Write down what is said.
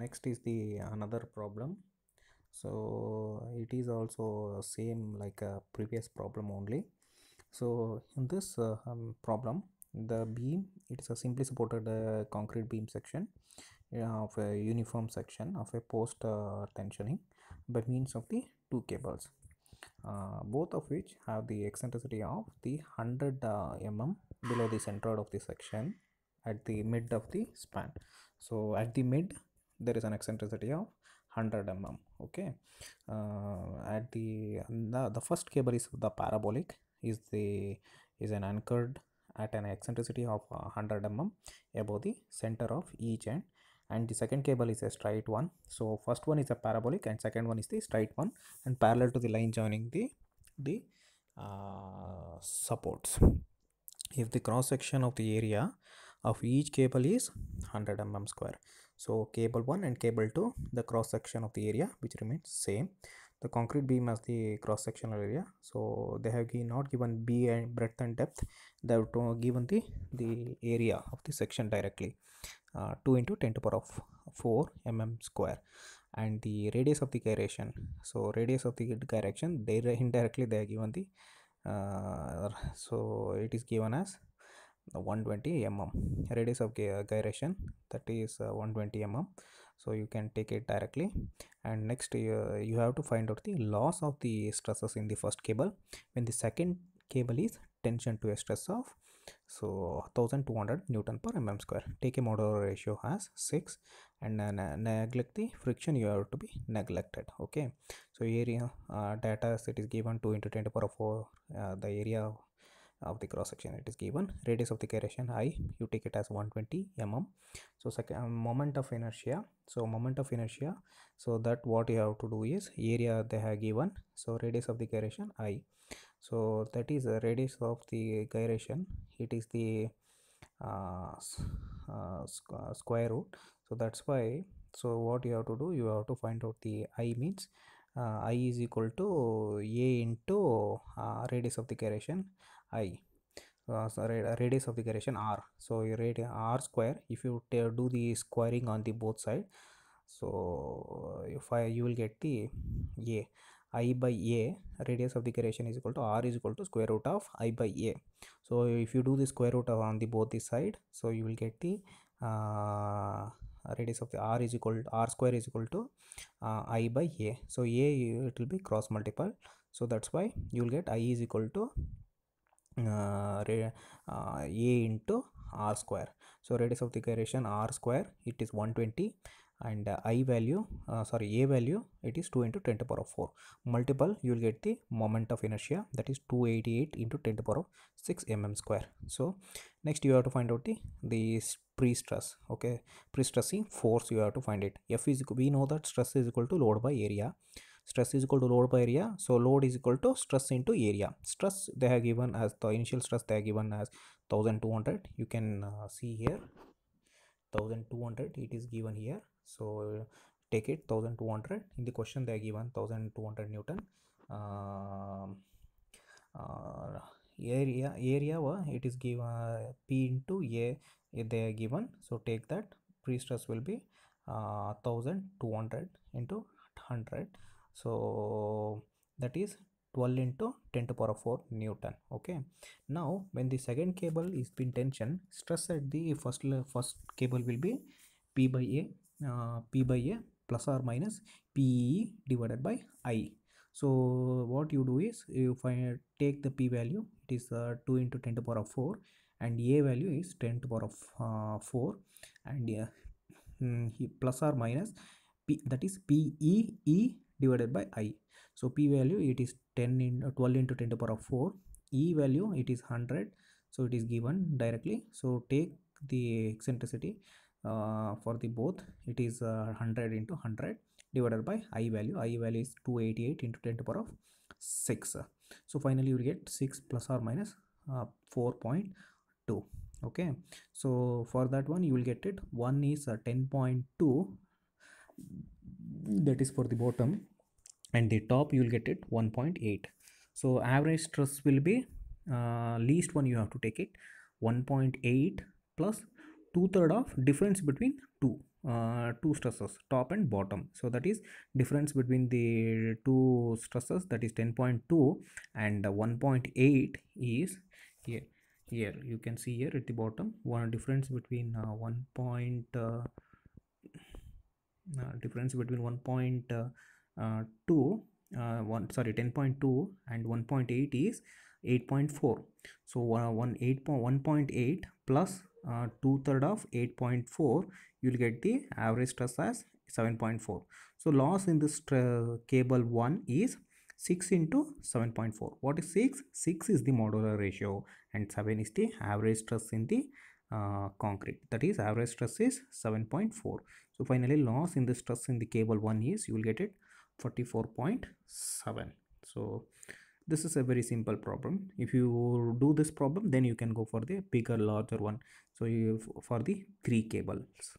next is the another problem. So it is also same like a previous problem only. So in this problem, the beam, it is a simply supported concrete beam section of a uniform section of a post tensioning by means of the two cables, both of which have the eccentricity of the 100 mm below the center of the section at the mid of the span. So at the mid there is an eccentricity of 100 mm. Okay. At the first cable is the parabolic, is an anchored at an eccentricity of 100 mm above the center of each end, and the second cable is a straight one. So first one is a parabolic and second one is the straight one, and parallel to the line joining the supports. If the cross section of the area of each cable is 100 mm square, so cable 1 and cable 2, the cross section of the area which remains same. The concrete beam has the cross sectional area, so they have not given b and breadth and depth. They have given the area of the section directly, 2 into 10 to the power of 4 mm square, and the radius of the gyration. So radius of the gyration, they indirectly they are given the so it is given as 120 mm radius of gyration, that is 120 mm. So you can take it directly. And next you have to find out the loss of the stresses in the first cable when the second cable is tension to a stress of 1200 Newton per mm square. Take a modular ratio as 6, and neglect the friction, you have to be neglected. Okay. So area data, it is given 2 into 10 to the power of 4, the area of the cross section it is given. Radius of the gyration I, you take it as 120 mm. So second moment of inertia, so that what you have to do is area they have given, so radius of the gyration I, so that is the radius of the gyration, it is the square root. So that's why, so what you have to do, you have to find out the I, means I is equal to A into radius of the gyration I, radius of the gyration R. So your R square, if you do the squaring on the both side, so if you will get the A, I by A, radius of the gyration is equal to R is equal to square root of I by A. So if you do the square root of on the both the side, so you will get the radius of the R is equal to R square is equal to I by A. So A, it will be cross multiple, so that's why you will get I is equal to A into R square. So radius of the gyration R square, it is 120, and I value, A value, it is 2 into 10 to the power of 4. Multiple, you will get the moment of inertia, that is 288 into 10 to the power of 6 mm square. So next you have to find out the pre-stress. Okay, pre-stressing force, you have to find it. F is, we know that stress is equal to load by area. Stress is equal to load by area, so load is equal to stress into area. Stress they have given as, the initial stress they have given as 1200. You can see here 1200 it is given here, so take it 1200. In the question they are given 1200 Newton. Area it is given P into A, they are given, so take that. Pre-stress will be 1200 into 100, so that is 12 into 10 to the power of 4 Newton. Okay. Now when the second cable is in tension, stress at the first cable will be P by A plus or minus PE divided by I. So what you do is, you take the P value, it is 2 into 10 to the power of 4, and A value is 10 to the power of 4, and plus or minus P, that is PE divided by I. So P value, it is 12 into 10 to the power of 4. E value, it is 100, so it is given directly. So take the eccentricity for the both, it is 100 into 100 divided by I value. I value is 288 into 10 to the power of 6. So finally you will get 6 plus or minus 4.2. Okay, so for that one you will get it, one is 10.2, that is for the bottom, and the top you will get it 1.8. so average stress will be least one, you have to take it 1.8 plus 2/3 of difference between two. two stresses, top and bottom. So that is difference between the two stresses, that is 10.2 and 1.8 is here. Here you can see here at the bottom one difference between difference between 1.2 1 sorry 10.2 and 1.8 is 8.4. So 1.8 plus 2/3 of 8.4, you will get the average stress as 7.4. So loss in this cable 1 is 6 into 7.4. What is 6? 6 is the modular ratio and 7 is the average stress in the concrete, that is average stress is 7.4. So finally loss in the stress in the cable 1 is, you will get it 44.7. So this is a very simple problem. If you do this problem, then you can go for the bigger larger one, so you for the 3 cables.